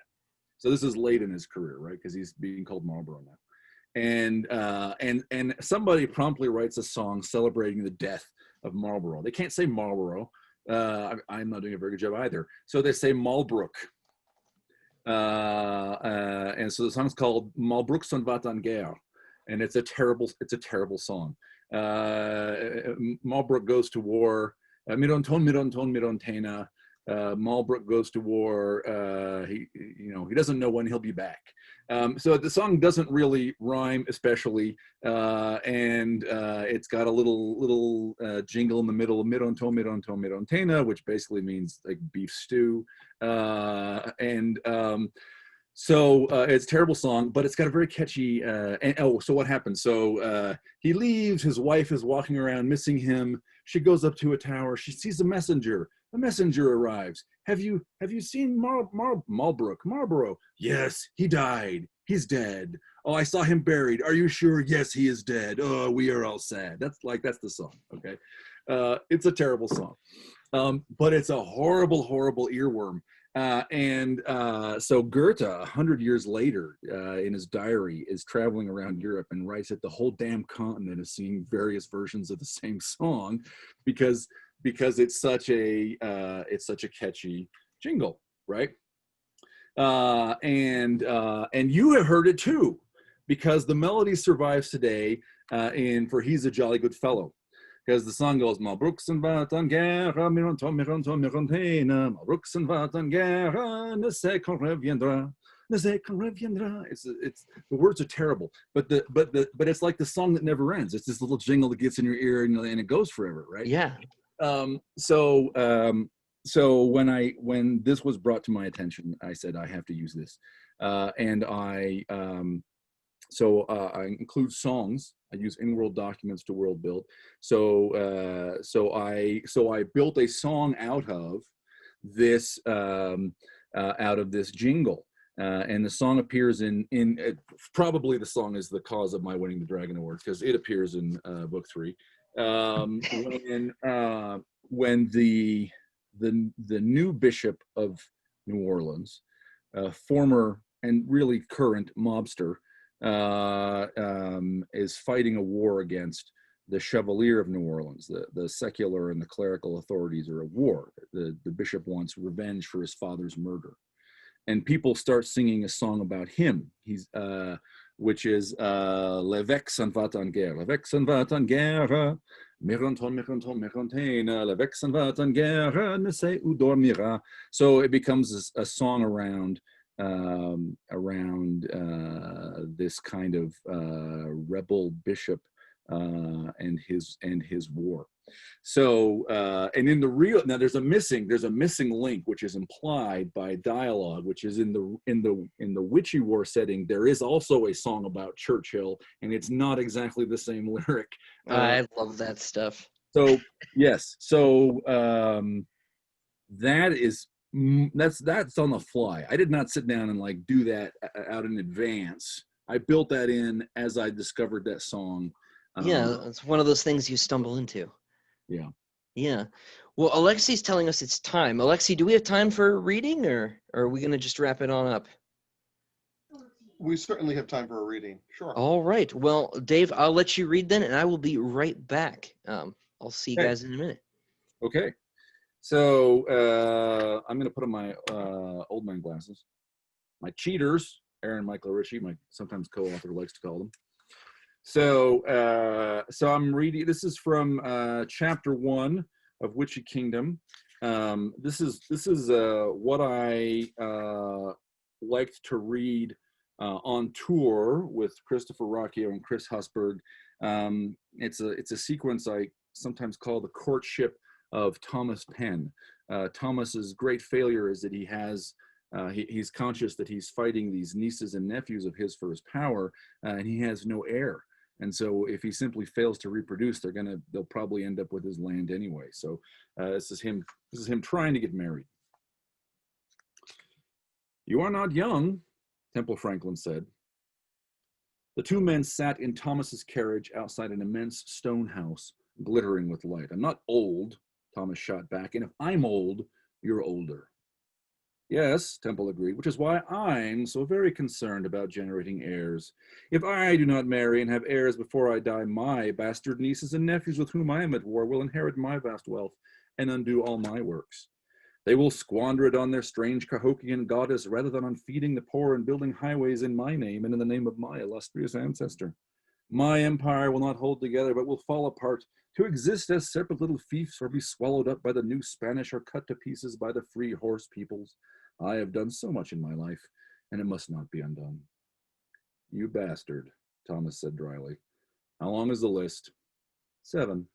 So this is late in his career, right? Because he's being called Marlborough now. And somebody promptly writes a song celebrating the death of Marlborough. They can't say Marlborough. I'm not doing a very good job either. So they say Malbrook. And so the song's called Malbrook son va en guerre. And it's a terrible song. Malbrook goes to war. Mirontena. Malbrook goes to war. He doesn't know when he'll be back. So the song doesn't really rhyme, especially, and it's got a little jingle in the middle of Mirontena, which basically means like beef stew. So it's a terrible song, but it's got a very catchy. So what happens? So he leaves. His wife is walking around, missing him. She goes up to a tower. She sees a messenger. A messenger arrives. Have you seen Marlborough? Yes, he died. He's dead. Oh, I saw him buried. Are you sure? Yes, he is dead. Oh, we are all sad. That's the song. Okay, it's a terrible song, but it's a horrible earworm. So Goethe, 100 years later, in his diary, is traveling around Europe and writes that the whole damn continent is seeing various versions of the same song, because it's such a catchy jingle, right? And you have heard it too, because the melody survives today for He's a Jolly Good Fellow. Because the song goes, Malbruk sind wat an guerre, mironton, mirontena, Malbruk sind wat an guerre, ne sais qu'on reviendra, ne sais qu'on reviendra. It's the words are terrible, but it's like the song that never ends. It's this little jingle that gets in your ear and it goes forever, right? Yeah. So when this was brought to my attention, I said I have to use this, and I include songs. I use in-world documents to world build. So I built a song out of this jingle, and the song appears in probably the song is the cause of my winning the Dragon Award, because it appears in book 3. When the new bishop of New Orleans, former and really current mobster, is fighting a war against the Chevalier of New Orleans. The secular and the clerical authorities are at war. The bishop wants revenge for his father's murder, and people start singing a song about him. Which is L'évêque s'en va en guerre, l'évêque s'en va en guerre, mironton, l'évêque s'en va en guerre, ne sait où dormira. So it becomes a song around this kind of rebel bishop and his war. So and in the real, now there's a missing link, which is implied by dialogue, which is in the witchy war setting. There is also a song about Churchill, and it's not exactly the same lyric. I love that stuff. So yes, so that's on the fly. I did not sit down and like do that out in advance. I built that in as I discovered that song. Yeah, it's one of those things you stumble into. Yeah. Yeah. Well, Alexi's telling us it's time. Alexi, do we have time for reading, or are we going to just wrap it on up? We certainly have time for a reading. Sure. All right. Well, Dave, I'll let you read then, and I will be right back. I'll see you guys in a minute. Okay. So I'm going to put on my old man glasses, my cheaters, Aaron Michael Ritchie, my sometimes co-author likes to call them. So I'm reading. This is from chapter 1 of Witchy Kingdom. This is what I liked to read on tour with Christopher Ruocchio and Chris Husberg. It's a sequence I sometimes call the courtship of Thomas Penn. Thomas's great failure is that he's conscious that he's fighting these nieces and nephews of his for his power, and he has no heir. And so if he simply fails to reproduce, they'll probably end up with his land anyway. So this is him trying to get married. "You are not young," Temple Franklin said. The two men sat in Thomas's carriage outside an immense stone house, glittering with light. "I'm not old," Thomas shot back, "and if I'm old, you're older." "Yes," Temple agreed, "which is why I'm so very concerned about generating heirs. If I do not marry and have heirs before I die, my bastard nieces and nephews with whom I am at war will inherit my vast wealth and undo all my works. They will squander it on their strange Cahokian goddess rather than on feeding the poor and building highways in my name and in the name of my illustrious ancestor. My empire will not hold together, but will fall apart, to exist as separate little fiefs or be swallowed up by the new Spanish or cut to pieces by the free horse peoples. I have done so much in my life, and it must not be undone." "You bastard," Thomas said dryly. "How long is the list?" "7.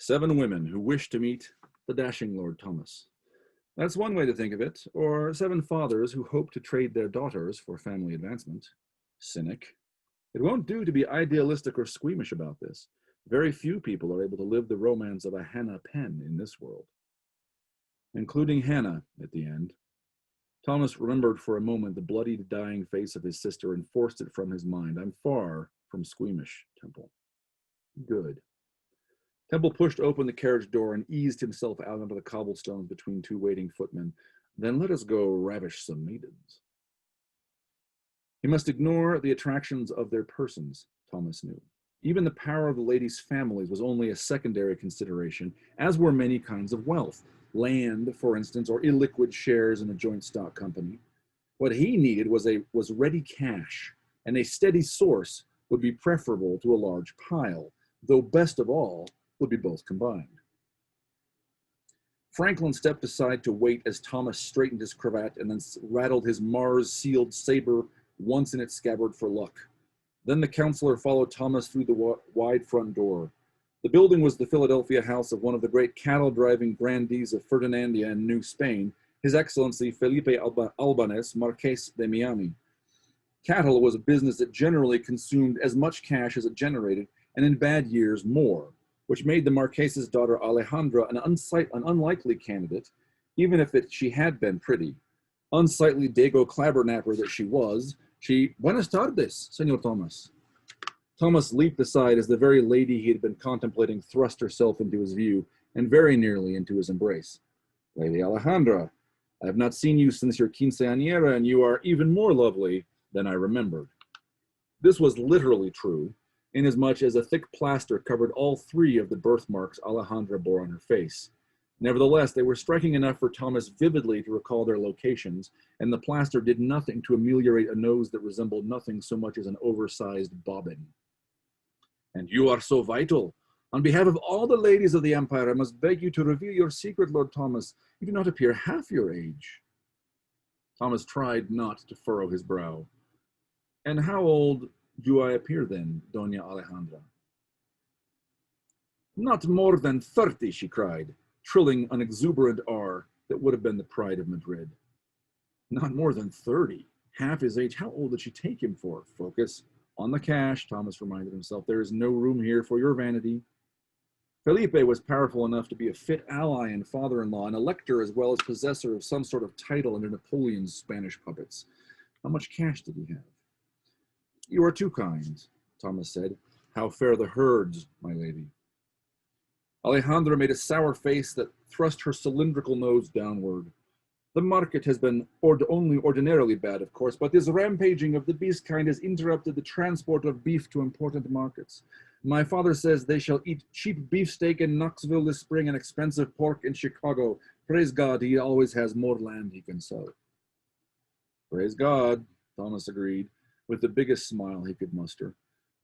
7 women who wish to meet the dashing Lord Thomas. That's one way to think of it. Or 7 fathers who hope to trade their daughters for family advancement. Cynic. It won't do to be idealistic or squeamish about this. Very few people are able to live the romance of a Hannah Penn in this world." Including Hannah at the end. Thomas remembered for a moment the bloody, dying face of his sister and forced it from his mind. "I'm far from squeamish, Temple." "Good." Temple pushed open the carriage door and eased himself out onto the cobblestones between 2 waiting footmen. Then let us go ravish some maidens. He must ignore the attractions of their persons, Thomas knew. Even the power of the ladies' families was only a secondary consideration, as were many kinds of wealth, land, for instance, or illiquid shares in a joint stock company. What he needed was ready cash, and a steady source would be preferable to a large pile, though best of all would be both combined. Franklin stepped aside to wait as Thomas straightened his cravat and then rattled his Mars-sealed saber once in its scabbard for luck. Then the counselor followed Thomas through the wide front door. The building was the Philadelphia house of one of the great cattle-driving grandees of Ferdinandia in New Spain, His Excellency Felipe Albanés, Marqués de Miami. Cattle was a business that generally consumed as much cash as it generated, and in bad years more, which made the Marques's daughter Alejandra an unlikely candidate, even if she had been pretty. Unsightly Dago clabbernapper that she was, Buenas tardes, Senor Thomas. Thomas leaped aside as the very lady he had been contemplating thrust herself into his view, and very nearly into his embrace. Lady Alejandra, I have not seen you since your quinceañera, and you are even more lovely than I remembered. This was literally true, inasmuch as a thick plaster covered all three of the birthmarks Alejandra bore on her face. Nevertheless, they were striking enough for Thomas vividly to recall their locations, and the plaster did nothing to ameliorate a nose that resembled nothing so much as an oversized bobbin. And you are so vital. On behalf of all the ladies of the Empire, I must beg you to reveal your secret, Lord Thomas. You do not appear half your age. Thomas tried not to furrow his brow. And how old do I appear then, Doña Alejandra? Not more than 30, she cried, trilling an exuberant R that would have been the pride of Madrid. Not more than 30. Half his age. How old did she take him for? Focus on the cash, Thomas reminded himself. There is no room here for your vanity. Felipe was powerful enough to be a fit ally and father-in-law, an elector as well as possessor of some sort of title under Napoleon's Spanish puppets. How much cash did he have? You are too kind, Thomas said. How fare the herds, my lady? Alejandra made a sour face that thrust her cylindrical nose downward. The market has been only ordinarily bad, of course, but this rampaging of the beast kind has interrupted the transport of beef to important markets. My father says they shall eat cheap beefsteak in Knoxville this spring and expensive pork in Chicago. Praise God, he always has more land he can sell. Praise God, Thomas agreed, with the biggest smile he could muster.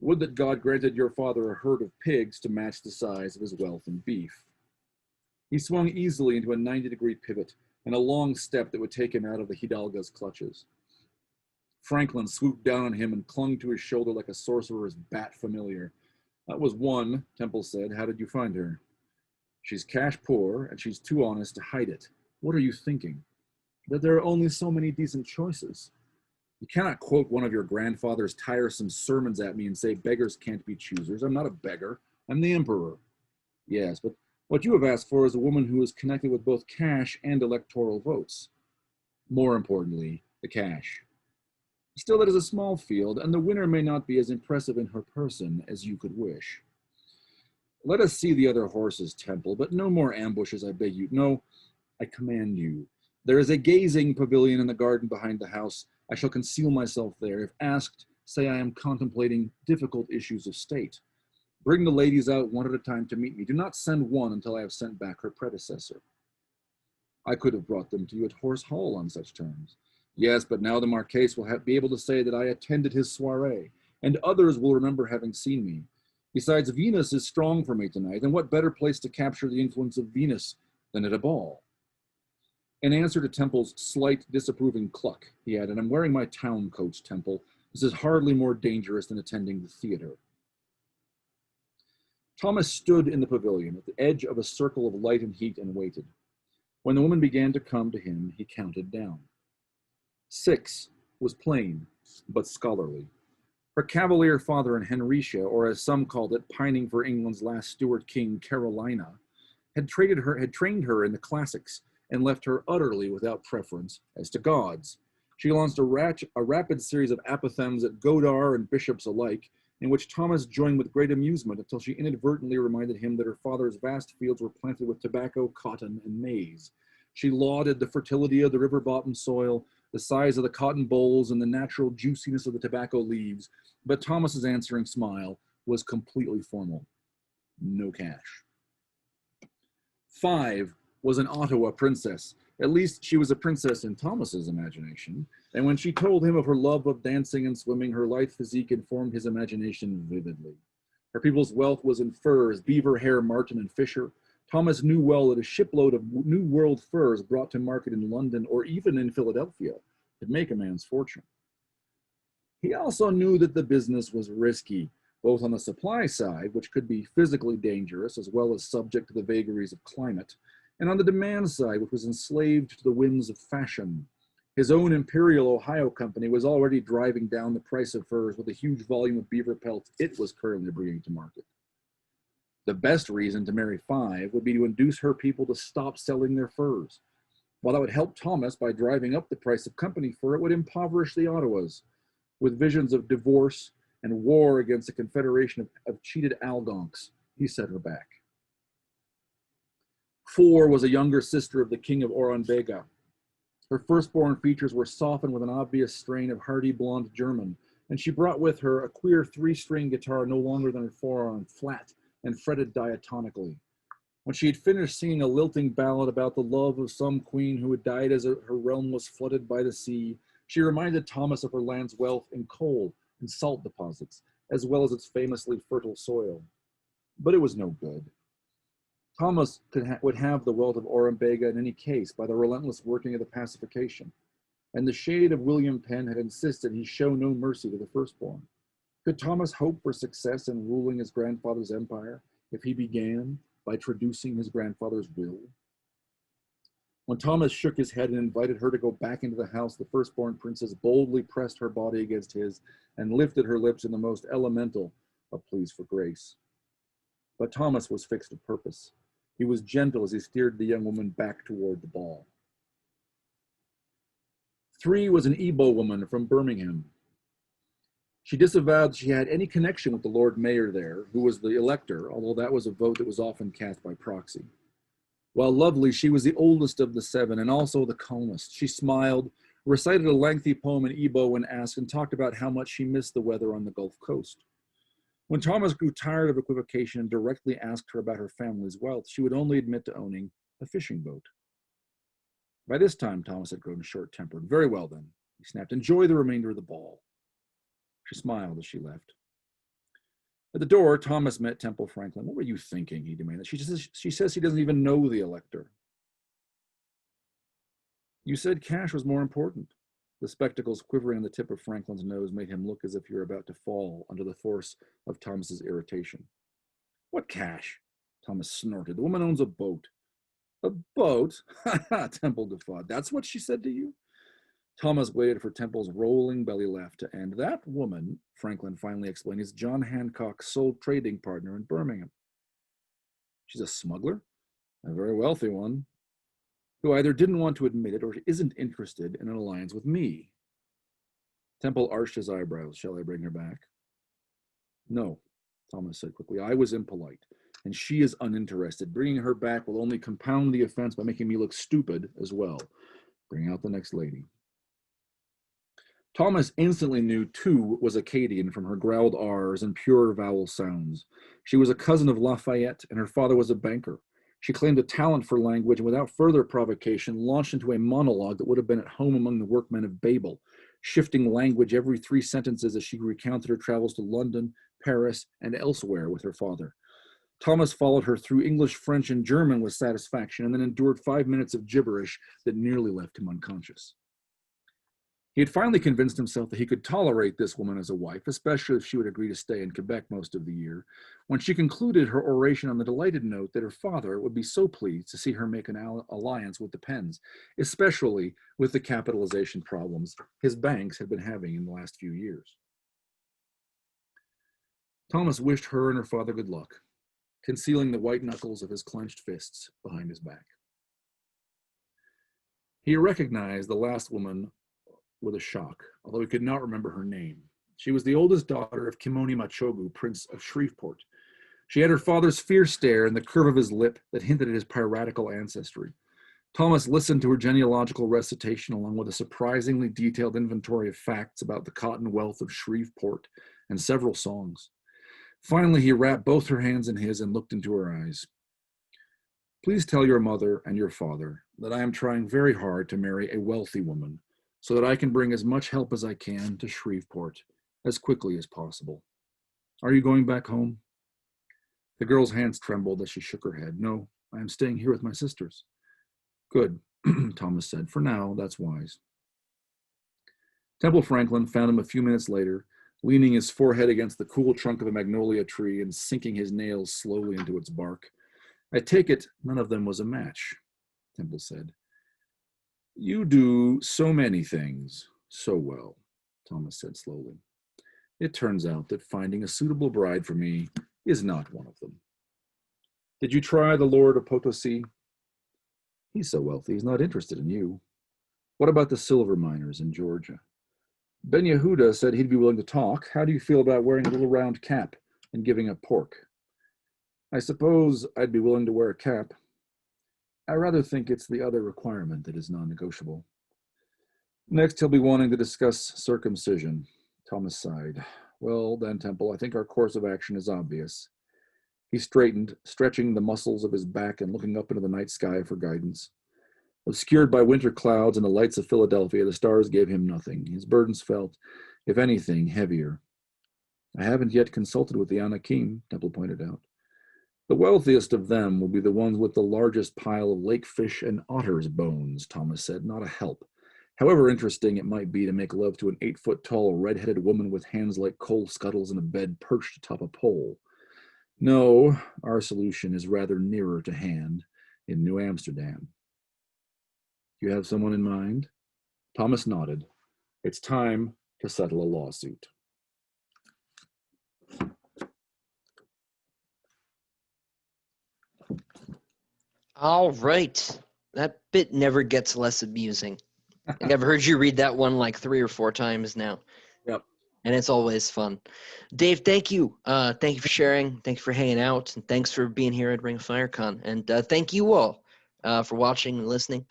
Would that God granted your father a herd of pigs to match the size of his wealth in beef. He swung easily into a 90-degree pivot and a long step that would take him out of the Hidalga's clutches. Franklin swooped down on him and clung to his shoulder like a sorcerer's bat familiar. That was one, Temple said. How did you find her? She's cash poor, and she's too honest to hide it. What are you thinking? That there are only so many decent choices. You cannot quote one of your grandfather's tiresome sermons at me and say beggars can't be choosers. I'm not a beggar. I'm the emperor. Yes, but what you have asked for is a woman who is connected with both cash and electoral votes. More importantly, the cash. Still, it is a small field, and the winner may not be as impressive in her person as you could wish. Let us see the other horses, Temple, but no more ambushes, I beg you. No, I command you. There is a gazing pavilion in the garden behind the house. I shall conceal myself there. If asked, say I am contemplating difficult issues of state. Bring the ladies out one at a time to meet me. Do not send one until I have sent back her predecessor. I could have brought them to you at Horse Hall on such terms. Yes, but now the Marquess will be able to say that I attended his soiree, and others will remember having seen me. Besides, Venus is strong for me tonight, and what better place to capture the influence of Venus than at a ball? In answer to Temple's slight disapproving cluck, he added, I'm wearing my town coat, Temple. This is hardly more dangerous than attending the theater. Thomas stood in the pavilion at the edge of a circle of light and heat and waited. When the woman began to come to him, he counted down. 6 was plain, but scholarly. Her cavalier father in Henricia, or as some called it, pining for England's last Stuart king, Carolina, had trained her in the classics and left her utterly without preference as to gods. She launched a rapid series of apothegms at Godar and bishops alike, in which Thomas joined with great amusement until she inadvertently reminded him that her father's vast fields were planted with tobacco, cotton, and maize. She lauded the fertility of the river bottom soil, the size of the cotton bolls, and the natural juiciness of the tobacco leaves. But Thomas's answering smile was completely formal. No cash. 5 was an Ottawa princess. At least she was a princess in Thomas's imagination. And when she told him of her love of dancing and swimming, her lithe physique informed his imagination vividly. Her people's wealth was in furs, beaver hair, marten, and fisher. Thomas knew well that a shipload of New World furs brought to market in London or even in Philadelphia could make a man's fortune. He also knew that the business was risky, both on the supply side, which could be physically dangerous as well as subject to the vagaries of climate, and on the demand side, which was enslaved to the whims of fashion. His own Imperial Ohio Company was already driving down the price of furs with a huge volume of beaver pelts it was currently bringing to market. The best reason to marry 5 would be to induce her people to stop selling their furs. While that would help Thomas by driving up the price of company fur, it would impoverish the Ottawas, with visions of divorce and war against a confederation of cheated Algonquins. He set her back. 4 was a younger sister of the King of Oronbega. Her firstborn features were softened with an obvious strain of hardy blonde German, and she brought with her a queer 3-string guitar no longer than her forearm, flat and fretted diatonically. When she had finished singing a lilting ballad about the love of some queen who had died as her realm was flooded by the sea, she reminded Thomas of her land's wealth in coal and salt deposits, as well as its famously fertile soil. But it was no good. Thomas would have the wealth of Oronbega in any case by the relentless working of the pacification, and the shade of William Penn had insisted he show no mercy to the firstborn. Could Thomas hope for success in ruling his grandfather's empire if he began by traducing his grandfather's will? When Thomas shook his head and invited her to go back into the house, the firstborn princess boldly pressed her body against his and lifted her lips in the most elemental of pleas for grace. But Thomas was fixed of purpose. He was gentle as he steered the young woman back toward the ball. 3 was an Igbo woman from Birmingham. She disavowed that she had any connection with the Lord Mayor there, who was the elector, although that was a vote that was often cast by proxy. While lovely, she was the oldest of the 7 and also the calmest. She smiled, recited a lengthy poem in Igbo when asked, and talked about how much she missed the weather on the Gulf Coast. When Thomas grew tired of equivocation and directly asked her about her family's wealth, she would only admit to owning a fishing boat. By this time, Thomas had grown short-tempered. Very well, then, he snapped. Enjoy the remainder of the ball. She smiled as she left. At the door, Thomas met Temple Franklin. What were you thinking? He demanded. She says she doesn't even know the elector. You said cash was more important. The spectacles quivering on the tip of Franklin's nose made him look as if he were about to fall under the force of Thomas's irritation. What cash? Thomas snorted. The woman owns a boat. A boat? Ha ha, Temple guffawed. That's what she said to you? Thomas waited for Temple's rolling belly laugh to end. That woman, Franklin finally explained, is John Hancock's sole trading partner in Birmingham. She's a smuggler? A very wealthy one, who either didn't want to admit it or isn't interested in an alliance with me. Temple arched his eyebrows. Shall I bring her back? No, Thomas said quickly. I was impolite, and she is uninterested. Bringing her back will only compound the offense by making me look stupid as well. Bring out the next lady. Thomas instantly knew 2 was Acadian from her growled R's and pure vowel sounds. She was a cousin of Lafayette, and her father was a banker. She claimed a talent for language and without further provocation launched into a monologue that would have been at home among the workmen of Babel, shifting language every 3 sentences as she recounted her travels to London, Paris, and elsewhere with her father. Thomas followed her through English, French, and German with satisfaction and then endured 5 minutes of gibberish that nearly left him unconscious. He had finally convinced himself that he could tolerate this woman as a wife, especially if she would agree to stay in Quebec most of the year, when she concluded her oration on the delighted note that her father would be so pleased to see her make an alliance with the Penns, especially with the capitalization problems his banks had been having in the last few years. Thomas wished her and her father good luck, concealing the white knuckles of his clenched fists behind his back. He recognized the last woman with a shock, although he could not remember her name. She was the oldest daughter of Kimoni Machogu, Prince of Shreveport. She had her father's fierce stare and the curve of his lip that hinted at his piratical ancestry. Thomas listened to her genealogical recitation along with a surprisingly detailed inventory of facts about the cotton wealth of Shreveport and several songs. Finally, he wrapped both her hands in his and looked into her eyes. Please tell your mother and your father that I am trying very hard to marry a wealthy woman so that I can bring as much help as I can to Shreveport as quickly as possible. Are you going back home? The girl's hands trembled as she shook her head. No, I am staying here with my sisters. Good, Thomas said. For now, that's wise. Temple Franklin found him a few minutes later, leaning his forehead against the cool trunk of a magnolia tree and sinking his nails slowly into its bark. I take it none of them was a match, Temple said. You do so many things so well, Thomas said slowly. It turns out that finding a suitable bride for me is not one of them. Did you try the Lord of Potosi? He's so wealthy, he's not interested in you. What about the silver miners in Georgia? Ben Yehuda said he'd be willing to talk. How do you feel about wearing a little round cap and giving up pork? I suppose I'd be willing to wear a cap. I rather think it's the other requirement that is non-negotiable. Next, he'll be wanting to discuss circumcision. Thomas sighed. Well, then, Temple, I think our course of action is obvious. He straightened, stretching the muscles of his back and looking up into the night sky for guidance. Obscured by winter clouds and the lights of Philadelphia, the stars gave him nothing. His burdens felt, if anything, heavier. I haven't yet consulted with the Anakim, Temple pointed out. The wealthiest of them will be the ones with the largest pile of lake fish and otter's bones, Thomas said, not a help. However interesting it might be to make love to an 8-foot-tall, red-headed woman with hands like coal scuttles in a bed perched atop a pole. No, our solution is rather nearer to hand in New Amsterdam. You have someone in mind? Thomas nodded. It's time to settle a lawsuit. All right. That bit never gets less amusing. I never heard you read that one like 3 or 4 times now. Yep. And it's always fun. Dave, thank you. Thank you for sharing. Thanks for hanging out. And thanks for being here at Ring of FireCon. And thank you all for watching and listening.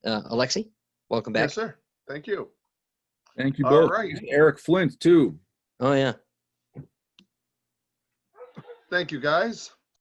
Alexi, welcome back. Yes, sir. Thank you. Thank you All both. right. Eric Flint, too. Oh, yeah. Thank you, guys.